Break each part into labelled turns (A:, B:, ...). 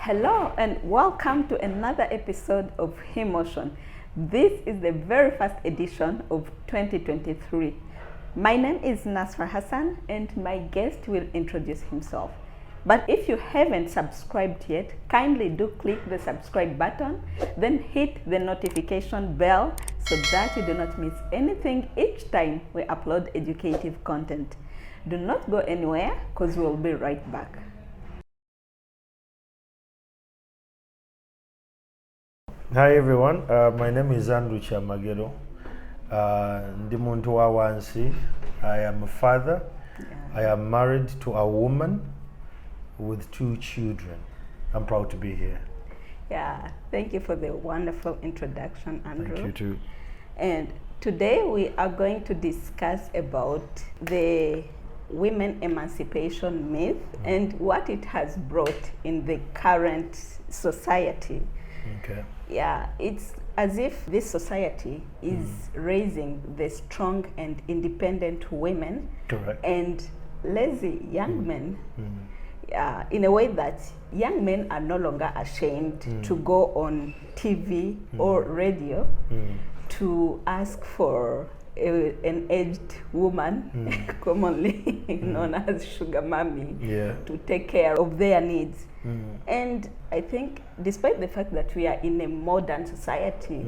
A: Hello and welcome to another episode of Emotion. This is the very first edition of 2023. My name is Nasra Hassan and my guest will introduce himself. But if you haven't subscribed yet, kindly do click the subscribe button, then hit the notification bell so that you do not miss anything each time we upload educative content. Do not go anywhere because we'll be right back.
B: Hi everyone, my name is Andrew Kyamagero. Ndi muntu wa wansi. I am a father. I am married to a woman with 2 children. I'm proud to be here.
A: Yeah, thank you for the wonderful introduction, Andrew.
B: Thank you too.
A: And today we are going to discuss about the women emancipation myth and what it has brought in the current society.
B: Okay.
A: Yeah, it's as if this society is raising the strong and independent women.
B: Correct.
A: And lazy young men, in a way that young men are no longer ashamed to go on TV or radio to ask for an aged woman, commonly known as sugar-mummy, to take care of their needs. And I think despite the fact that we are in a modern society,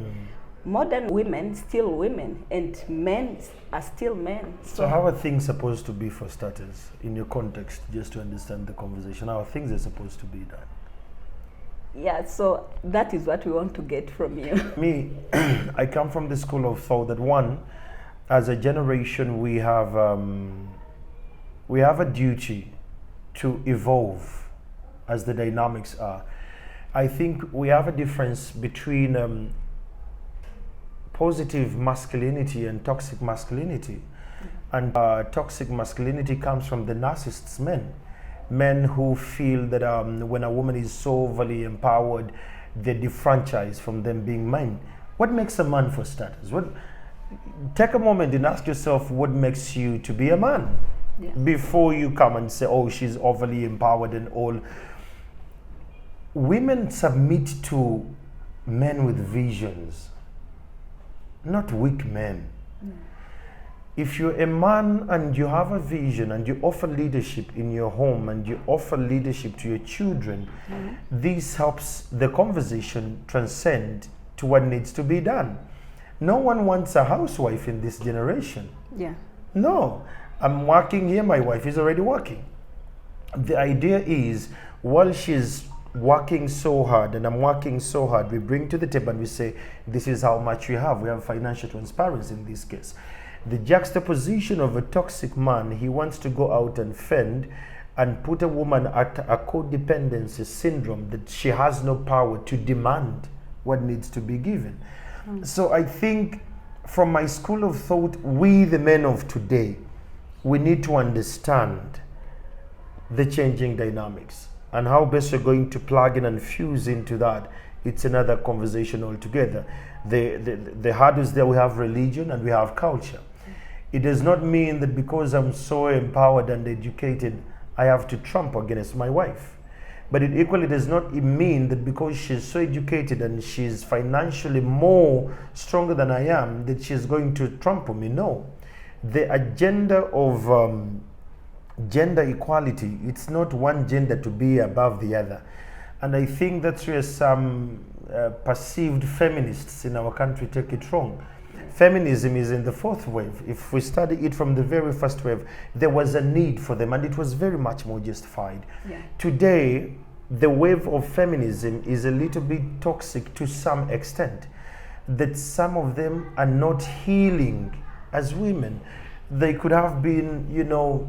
A: modern women still women and men are still men.
B: So how are things supposed to be, for starters, in your context, just to understand the conversation? How are things supposed to be done?
A: Yeah, so that is what we want to get from you.
B: Me, I come from the school of thought that one, as a generation, we have a duty to evolve as the dynamics are. I think we have a difference between positive masculinity and toxic masculinity. And toxic masculinity comes from the narcissists, men who feel that when a woman is so overly empowered, they're defranchised from them being men. What makes a man, for starters? Take a moment and ask yourself what makes you to be a man before you come and say, oh, she's overly empowered and all. Women submit to men with visions, not weak men. If you're a man and you have a vision and you offer leadership in your home and you offer leadership to your children, this helps the conversation transcend to what needs to be done. No one wants a housewife in this generation. No, I'm working here, my wife is already working. The idea is, while she's working so hard and I'm working so hard, we bring to the table and we say, this is how much we have. We have financial transparency in this case. The juxtaposition of a toxic man, he wants to go out and fend and put a woman at a codependency syndrome that she has no power to demand what needs to be given. So I think from my school of thought, we the men of today, we need to understand the changing dynamics and how best we're going to plug in and fuse into that. It's another conversation altogether. The hardest there, we have religion and we have culture. It does not mean that because I'm so empowered and educated, I have to trump against my wife. But it equally does not mean that because she's so educated and she's financially more stronger than I am, that she's going to trample me. No. The agenda of gender equality, it's not one gender to be above the other. And I think that's where some perceived feminists in our country take it wrong. Feminism is in the 4th wave. If we study it from the very first wave, there was a need for them and it was very much more justified. Today, the wave of feminism is a little bit toxic to some extent, that some of them are not healing as women. They could have been,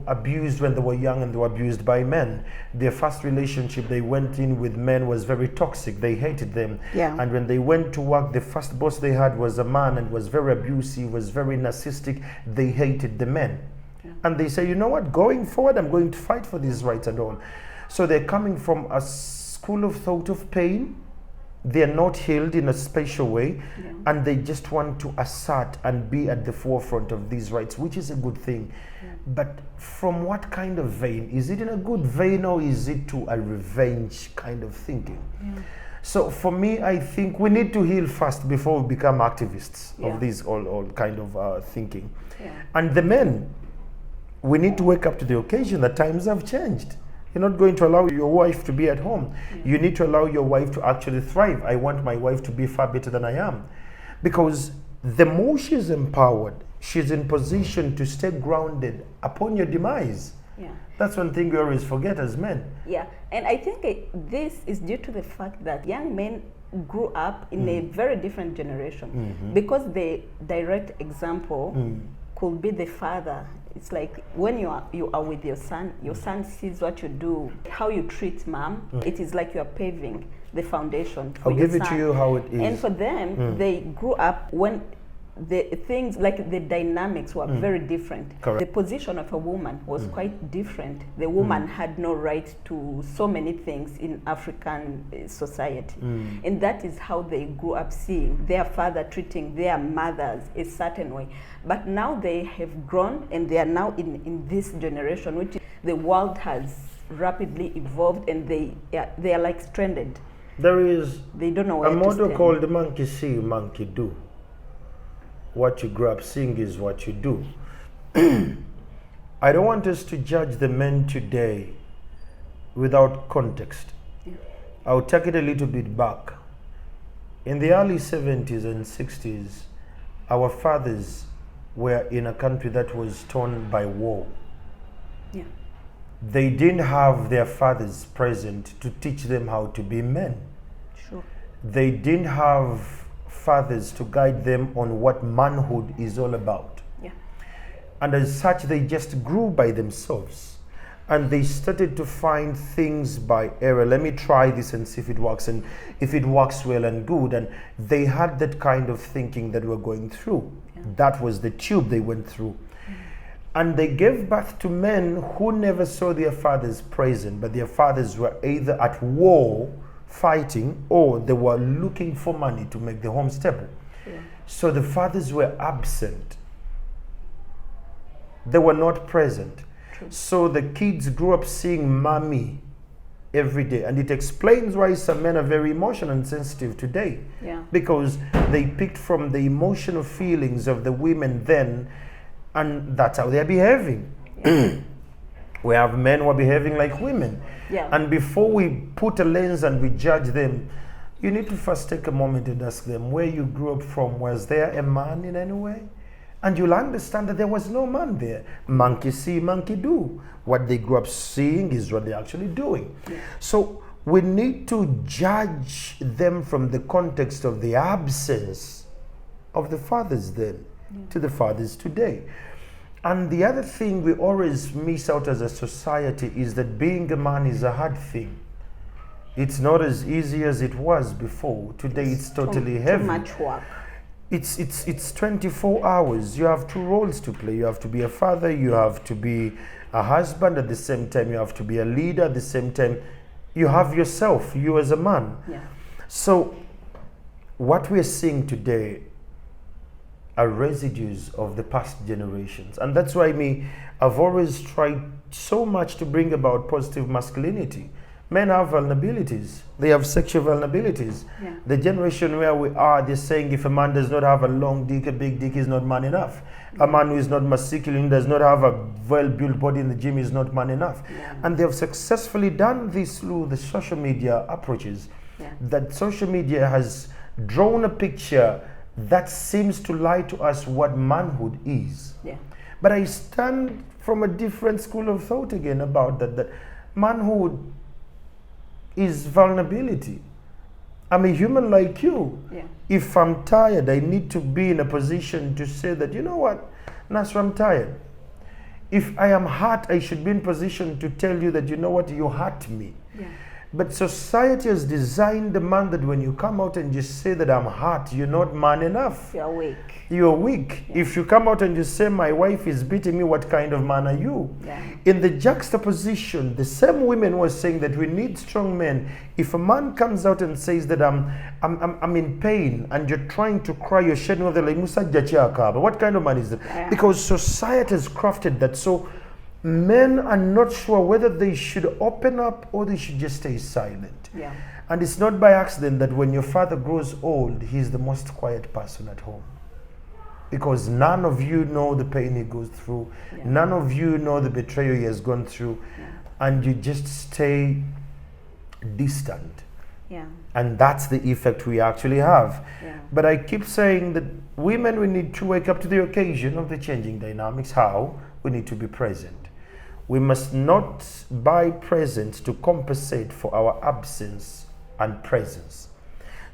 B: abused when they were young and they were abused by men. Their first relationship they went in with men was very toxic. They hated them. And when they went to work, the first boss they had was a man and was very abusive, was very narcissistic. They hated the men. And they say, you know what, going forward, I'm going to fight for these rights and all. So they're coming from a school of thought of pain, they're not healed in a special way,
A: Yeah.
B: and they just want to assert and be at the forefront of these rights, which is a good thing.
A: Yeah.
B: But from what kind of vein? Is it in a good vein, or is it to a revenge kind of thinking?
A: Yeah.
B: So for me, I think we need to heal first before we become activists
A: Yeah.
B: of this all kind of thinking.
A: Yeah.
B: And the men, we need to wake up to the occasion that times have changed. You're not going to allow your wife to be at home.
A: Yeah.
B: You need to allow your wife to actually thrive. I want my wife to be far better than I am. Because the more she's empowered, she's in position to stay grounded upon your demise.
A: Yeah.
B: That's one thing we always forget as men.
A: Yeah, and I think this is due to the fact that young men grew up in a very different generation, because the direct example could be the father. It's like when you are with your son sees what you do, how you treat mom. It is like you are paving the foundation for
B: I'll
A: your
B: give it
A: son.
B: to you how it is.
A: And for them, they grew up when the things like the dynamics were very different.
B: Correct.
A: The position of a woman was quite different. The woman had no right to so many things in African society. And that is how they grew up seeing their father treating their mothers a certain way. But now they have grown, and they are now in this generation, which the world has rapidly evolved, and they are like stranded.
B: There is
A: They don't know where
B: a
A: to
B: motto
A: stand.
B: called monkey see, monkey do. What you grow up seeing is what you do. I don't want us to judge the men today without context.
A: Yeah.
B: I'll take it a little bit back. In the early 70s and 60s, our fathers were in a country that was torn by war.
A: Yeah.
B: They didn't have their fathers present to teach them how to be men.
A: Sure.
B: They didn't have fathers to guide them on what manhood is all about.
A: Yeah.
B: And as such, they just grew by themselves. And they started to find things by error. Let me try this and see if it works. And if it works well and good. And they had that kind of thinking that we're going through.
A: Yeah.
B: That was the tube they went through. And they gave birth to men who never saw their fathers present, but their fathers were either at war fighting, or they were looking for money to make the home stable.
A: Yeah.
B: So the fathers were absent. They were not present.
A: True.
B: So the kids grew up seeing mommy every day. And it explains why some men are very emotional and sensitive today.
A: Yeah.
B: Because they picked from the emotional feelings of the women then, and that's how they're behaving.
A: Yeah.
B: We have men who are behaving like women.
A: Yeah.
B: And before we put a lens and we judge them, you need to first take a moment and ask them where you grew up from. Was there a man in any way? And you'll understand that there was no man there. Monkey see, monkey do. What they grew up seeing is what they're actually doing.
A: Yeah.
B: So we need to judge them from the context of the absence of the fathers then to the fathers today. And the other thing we always miss out as a society is that being a man is a hard thing. It's not as easy as it was before. Today it's totally heavy.
A: Too much work.
B: It's 24 hours. You have two roles to play. You have to be a father, you have to be a husband at the same time, you have to be a leader at the same time. You have yourself, you as a man.
A: Yeah.
B: So what we're seeing today are residues of the past generations. And that's why I've always tried so much to bring about positive masculinity. Men have vulnerabilities. They have sexual vulnerabilities.
A: Yeah.
B: The generation where we are, they're saying if a man does not have a long dick, a big dick, is not man enough. A man who is not masculine, does not have a well-built body in the gym, is not man enough.
A: Yeah.
B: And they've successfully done this through the social media approaches.
A: Yeah.
B: That social media has drawn a picture that seems to lie to us what manhood is.
A: Yeah.
B: But I stand from a different school of thought again about that manhood is vulnerability. I'm a human like you.
A: Yeah.
B: If I'm tired, I need to be in a position to say that, you know what, Nasra, I'm tired. If I am hurt, I should be in position to tell you that, you know what, you hurt me.
A: Yeah.
B: But society has designed the man that when you come out and just say that I'm hot, you're not man enough.
A: You're weak.
B: You're weak.
A: Yeah.
B: If you come out and you say my wife is beating me, what kind of man are you?
A: Yeah.
B: In the juxtaposition, the same women were saying that we need strong men. If a man comes out and says that I'm in pain and you're trying to cry, you're shedding of the like Musa Jachiakaba, what kind of man is that?
A: Yeah.
B: Because society has crafted that. So men are not sure whether they should open up or they should just stay silent.
A: Yeah.
B: And it's not by accident that when your father grows old, he's the most quiet person at home. Because none of you know the pain he goes through.
A: Yeah.
B: None of you know the betrayal he has gone through.
A: Yeah.
B: And you just stay distant.
A: Yeah.
B: And that's the effect we actually have.
A: Yeah.
B: But I keep saying that women, we need to wake up to the occasion of the changing dynamics. How? We need to be present. We must not buy presents to compensate for our absence and presence.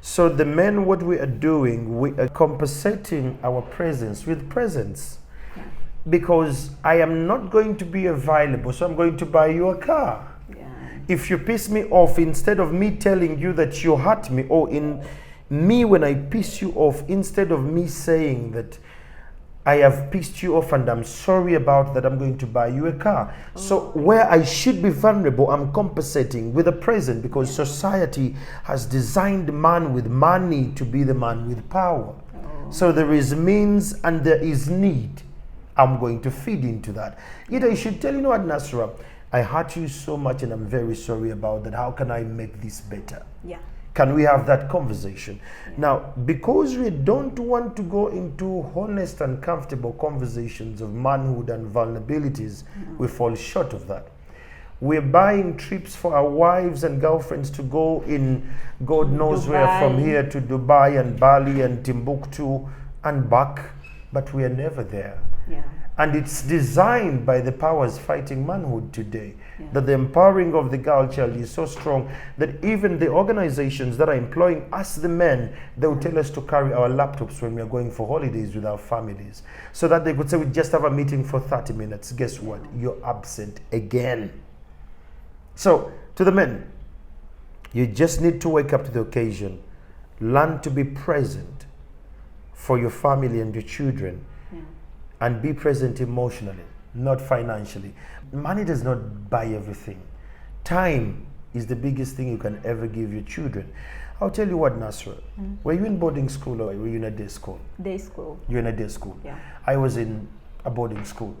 B: So the men, what we are doing, we are compensating our presence with presents.
A: Yeah.
B: Because I am not going to be available, so I'm going to buy you a car.
A: Yeah.
B: If you piss me off, instead of me telling you that you hurt me, or in me when I piss you off, instead of me saying that I have pissed you off and I'm sorry about that, I'm going to buy you a car. Oh. So where I should be vulnerable, I'm compensating with a present, because society has designed man with money to be the man with power. Oh. So there is means and there is need. I'm going to feed into that. Either you should tell, you know what, Nasra, I hurt you so much and I'm very sorry about that. How can I make this better?
A: Yeah.
B: Can we have that conversation? Yeah. Now, because we don't want to go into honest and comfortable conversations of manhood and vulnerabilities, we fall short of that. We're buying trips for our wives and girlfriends to go in God knows where, from here to Dubai and Bali and Timbuktu and back, but we are never there.
A: Yeah.
B: And it's designed by the powers fighting manhood today, that the empowering of the girl child is so strong that even the organizations that are employing us, the men, they will tell us to carry our laptops when we are going for holidays with our families, so that they could say, we just have a meeting for 30 minutes. Guess what? You're absent again. So, to the men, you just need to wake up to the occasion. Learn to be present for your family and your children. And be present emotionally, not financially. Money does not buy everything. Time is the biggest thing you can ever give your children. I'll tell you what, Nasra. Were you in boarding school or were you in a day school?
A: Day school.
B: You're in a day school.
A: Yeah.
B: I was in a boarding school.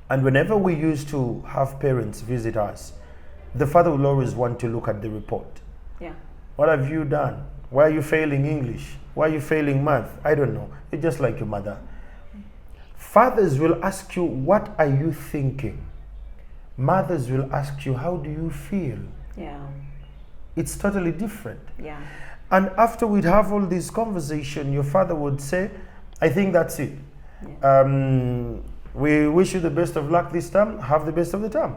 B: And whenever we used to have parents visit us, the father will always want to look at the report.
A: Yeah.
B: What have you done? Why are you failing English? Why are you failing math? I don't know. You're just like your mother. Fathers will ask you, what are you thinking? Mothers will ask you, how do you feel?
A: Yeah. It's
B: totally different.
A: Yeah.
B: And after we'd have all this conversation, your father would say, I think that's it. Yeah. We wish you the best of luck this time. Have the best of the time.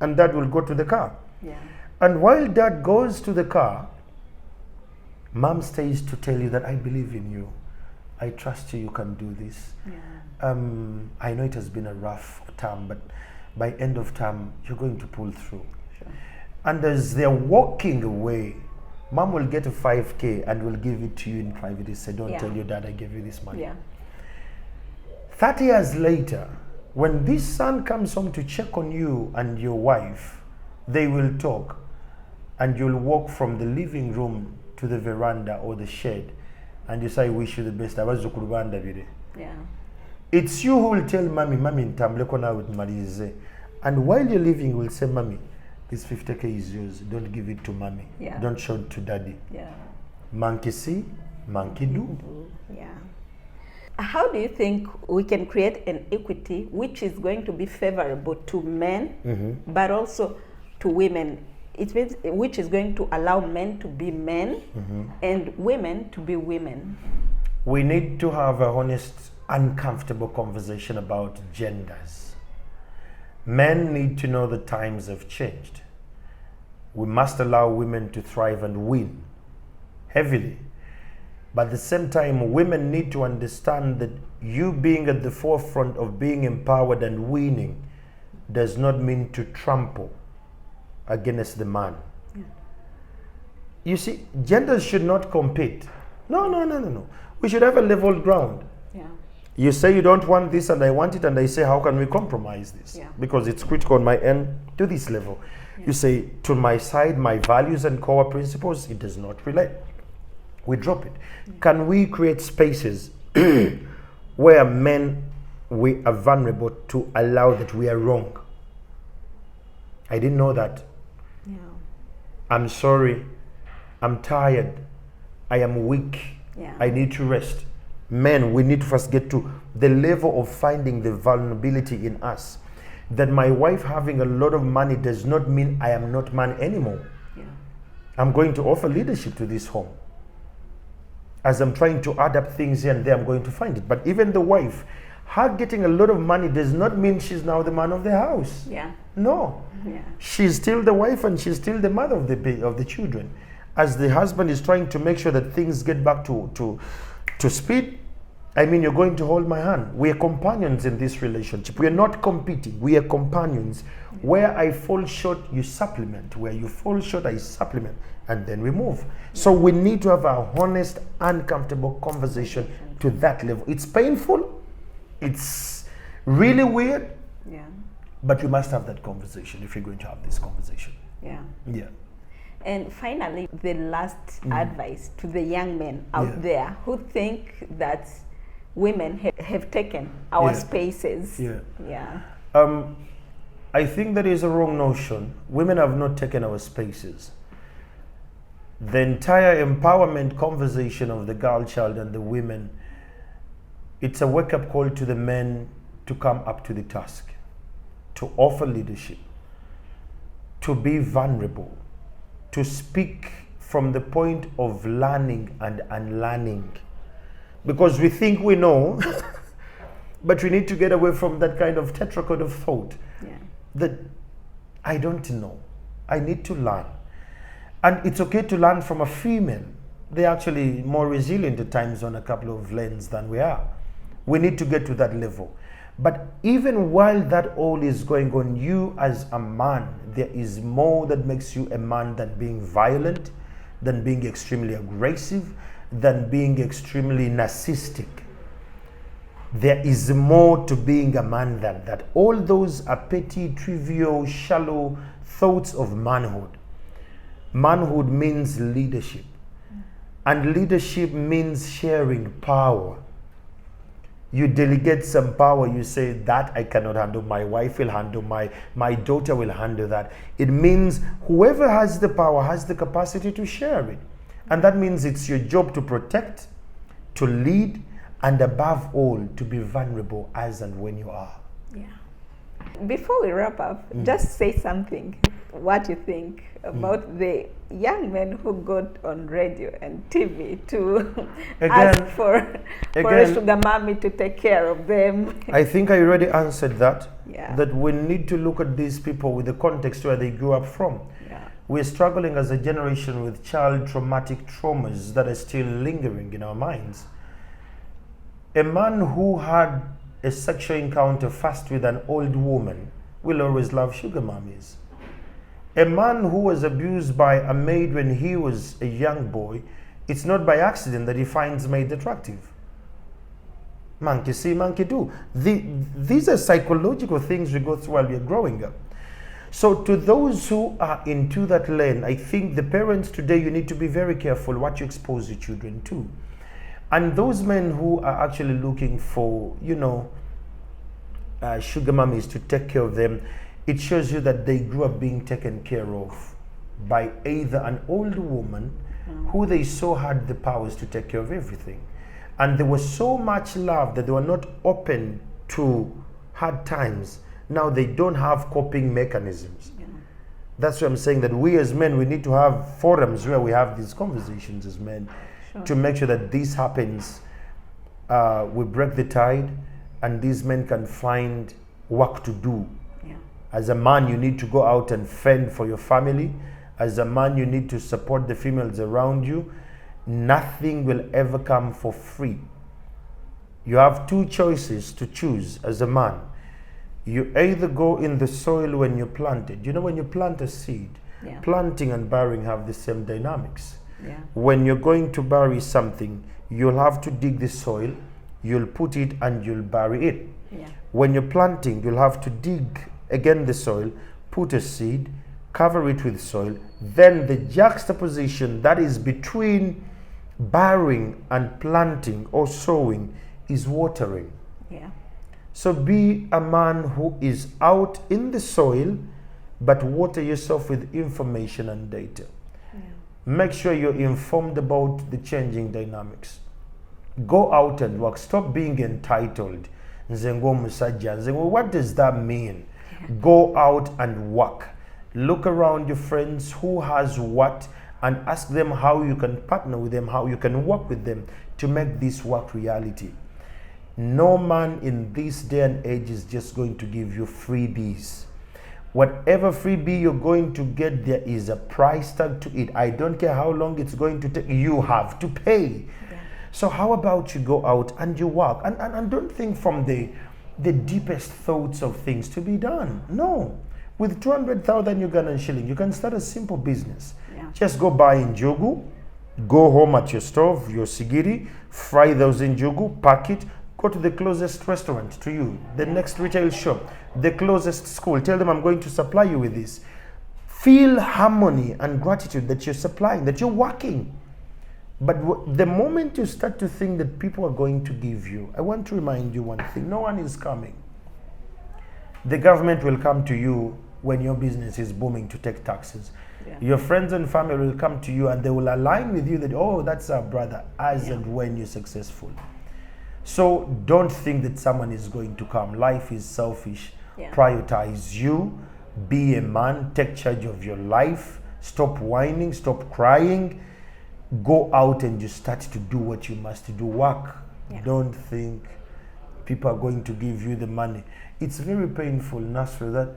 B: And dad will go to the car.
A: Yeah.
B: And while dad goes to the car, mom stays to tell you that I believe in you. I trust you, you can do this.
A: Yeah.
B: I know it has been a rough term, but by end of term, you're going to pull through.
A: Sure.
B: And as they're walking away, mom will get a 5K and will give it to you in private. Say, don't tell your dad I gave you this money.
A: Yeah.
B: 30 years later, when this son comes home to check on you and your wife, they will talk. And you'll walk from the living room to the veranda or the shed. And you say, I wish you the best.
A: Yeah.
B: It's you who will tell mommy, with Marize. And while you're leaving, you will say, mommy, this 50K is yours. Don't give it to mommy.
A: Yeah.
B: Don't show it to daddy.
A: Yeah.
B: Monkey see, monkey do.
A: Yeah. How do you think we can create an equity which is going to be favorable to men, but also to women? It means which is going to allow men to be men and women to be women.
B: We need to have a honest, uncomfortable conversation about genders. Men need to know the times have changed. We must allow women to thrive and win heavily. But at the same time, women need to understand that you being at the forefront of being empowered and winning does not mean to trample against the man. You see, genders should not compete. No. We should have a level ground.
A: Yeah.
B: You say you don't want this and I want it, and I say, how can we compromise this?
A: Yeah.
B: Because it's critical on my end to this level. Yeah. You say, to my side, my values and core principles, it does not relate. We drop it. Yeah. Can we create spaces where men, we are vulnerable to allow that we are wrong? I didn't know that.
A: Yeah.
B: I'm sorry. I'm tired. I am weak.
A: Yeah.
B: I need to rest. Men, we need to first get to the level of finding the vulnerability in us. That my wife having a lot of money does not mean I am not man anymore.
A: Yeah.
B: I'm going to offer leadership to this home. As I'm trying to add up things here and there, I'm going to find it. But even the wife, her getting a lot of money does not mean she's now the man of the house.
A: Yeah.
B: No.
A: Yeah.
B: She's still the wife and she's still the mother of the children. As the husband is trying to make sure that things get back to speed, I mean, you're going to hold my hand. We are companions in this relationship. We are not competing. We are companions. Where I fall short, you supplement. Where you fall short, I supplement. And then we move. So we need to have a honest, uncomfortable conversation to that level. It's painful. It's really weird.
A: Yeah.
B: But we must have that conversation if you're going to have this conversation.
A: Yeah.
B: Yeah.
A: And finally, the last advice to the young men out there who think that women have taken our spaces. Yeah.
B: I think that is a wrong notion. Women have not taken our spaces. The entire empowerment conversation of the girl child and the women, it's a wake-up call to the men to come up to the task, to offer leadership, to be vulnerable, to speak from the point of learning and unlearning. Because we think we know, but we need to get away from that kind of tetrachord of thought.
A: Yeah.
B: That I don't know, I need to learn. And it's okay to learn from a female. They're actually more resilient at times on a couple of lanes than we are. We need to get to that level. But even while that all is going on, you as a man, there is more that makes you a man than being violent, than being extremely aggressive, than being extremely narcissistic. There is more to being a man than that. All those are petty, trivial, shallow thoughts of manhood. Manhood means leadership. And leadership means sharing power. You delegate some power, you say that I cannot handle, my wife will handle, my daughter will handle that. It means whoever has the power has the capacity to share it. And that means it's your job to protect, to lead, and above all, to be vulnerable as and when you are.
A: Yeah. Before we wrap up, just say something, what you think about the young men who got on radio and TV to ask for a sugar mommy to take care of them.
B: I think I already answered that.
A: Yeah.
B: That we need to look at these people with the context where they grew up from.
A: Yeah.
B: We're struggling as a generation with child traumatic traumas that are still lingering in our minds. A man who had a sexual encounter first with an old woman will always love sugar mummies. A man who was abused by a maid when he was a young boy, it's not by accident that he finds maid attractive. Monkey see, monkey do. These are psychological things we go through while we're growing up. So to those who are into that lane, I think the parents today, you need to be very careful what you expose your children to. And those men who are actually looking for, sugar mummies to take care of them, it shows you that they grew up being taken care of by either an old woman who they saw had the powers to take care of everything. And there was so much love that they were not open to hard times. Now they don't have coping mechanisms. Yeah. That's why I'm saying that we as men, we need to have forums where we have these conversations as men. Sure. To make sure that this happens. We break the tide and these men can find work to do. Yeah. As a man, you need to go out and fend for your family. As a man, you need to support the females around you. Nothing will ever come for free. You have two choices to choose as a man. You either go in the soil when you plant it. When you plant a seed,
A: Yeah.
B: Planting and burying have the same dynamics.
A: Yeah.
B: When you're going to bury something, you'll have to dig the soil, you'll put it and you'll bury it.
A: Yeah.
B: When you're planting, you'll have to dig again the soil, put a seed, cover it with soil. Then the juxtaposition that is between burying and planting or sowing is watering.
A: Yeah.
B: So be a man who is out in the soil, but water yourself with information and data.
A: Yeah.
B: Make sure you're informed about the changing dynamics. Go out and work. Stop being entitled. Nzengo musajja. Nzengo, what does that mean?
A: Yeah.
B: Go out and work. Look around your friends who has what and ask them how you can partner with them, how you can work with them to make this work reality. No man in this day and age is just going to give you freebies. Whatever freebie you're going to get, there is a price tag to it. I don't care how long it's going to take, you have to pay.
A: Yeah.
B: So how about you go out and you work and don't think from the deepest thoughts of things to be done. No. With 200,000 Ugandan shilling, you can start a simple business.
A: Yeah.
B: Just go buy njugu, go home at your stove, your sigiri, fry those njugu, pack it, go to the closest restaurant to you, the next retail shop, the closest school. Tell them I'm going to supply you with this. Feel harmony and gratitude that you're supplying, that you're working. But the moment you start to think that people are going to give you, I want to remind you one thing, no one is coming. The government will come to you when your business is booming to take taxes.
A: Yeah.
B: Your friends and family will come to you and they will align with you that, oh, that's our brother, as and when you're successful. So don't think that someone is going to come. Life is selfish.
A: Yeah.
B: Prioritize you. Be a man. Take charge of your life. Stop whining. Stop crying. Go out and just start to do what you must do. Work.
A: Yeah.
B: Don't think people are going to give you the money. It's very painful, Nasra, that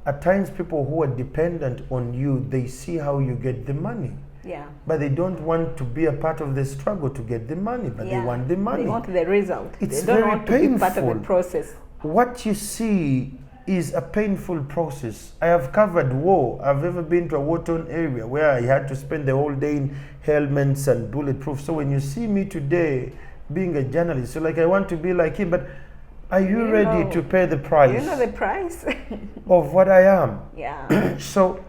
B: at times people who are dependent on you, they see how you get the money.
A: Yeah.
B: But they don't want to be a part of the struggle to get the money, but they want the money.
A: They want the result.
B: It's
A: they don't
B: very
A: want
B: painful.
A: to be part of the process.
B: What you see is a painful process. I have covered war. I've ever been to a war-torn area where I had to spend the whole day in helmets and bulletproof. So when you see me today being a journalist, you're like, I want to be like him, but are you ready to pay the price?
A: You know the price
B: of what I am.
A: Yeah.
B: So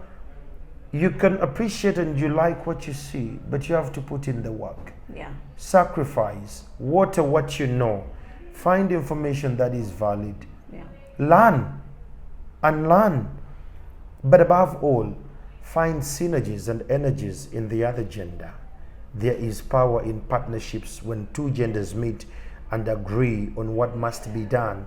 B: you can appreciate and you like what you see, but you have to put in the work.
A: Yeah.
B: Sacrifice, water what you know, find information that is valid,
A: Yeah.
B: learn and learn. But above all, find synergies and energies in the other gender. There is power in partnerships when two genders meet and agree on what must be done.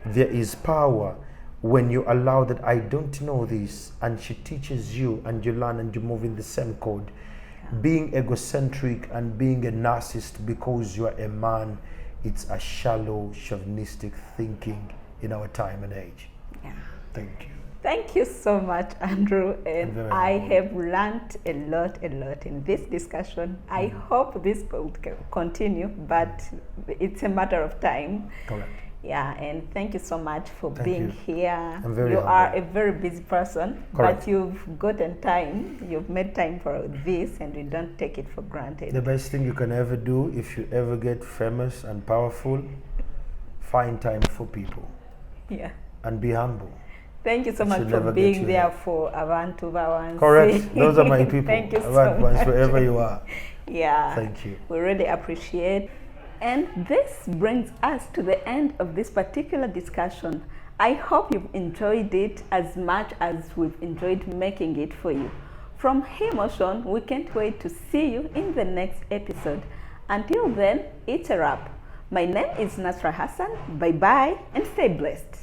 B: There is power when you allow that I don't know this and she teaches you and you learn and you move in the same code. Yeah. Being egocentric and being a narcissist because you are a man, it's a shallow, chauvinistic thinking in our time and age.
A: Yeah.
B: Thank you.
A: Thank you so much, Andrew. And I
B: happy.
A: have learned a lot in this discussion. I hope this will continue, but it's a matter of time.
B: Correct.
A: Yeah, and thank you so much for being
B: you.
A: here.
B: I'm very
A: You
B: humble.
A: are a very busy person,
B: Correct.
A: but you've gotten time. You've made time for this, and we don't take it for granted.
B: The best thing you can ever do if you ever get famous and powerful, find time for people.
A: Yeah.
B: And be humble.
A: Thank you so much for being there for Abantu Bawansi.
B: Correct. Those are my people.
A: Thank you so
B: much.
A: much.
B: Wherever you are.
A: Yeah.
B: Thank you.
A: We really appreciate. And this brings us to the end of this particular discussion. I hope you've enjoyed it as much as we've enjoyed making it for you. From Emotion, we can't wait to see you in the next episode. Until then, it's a wrap. My name is Nasra Hassan. Bye-bye and stay blessed.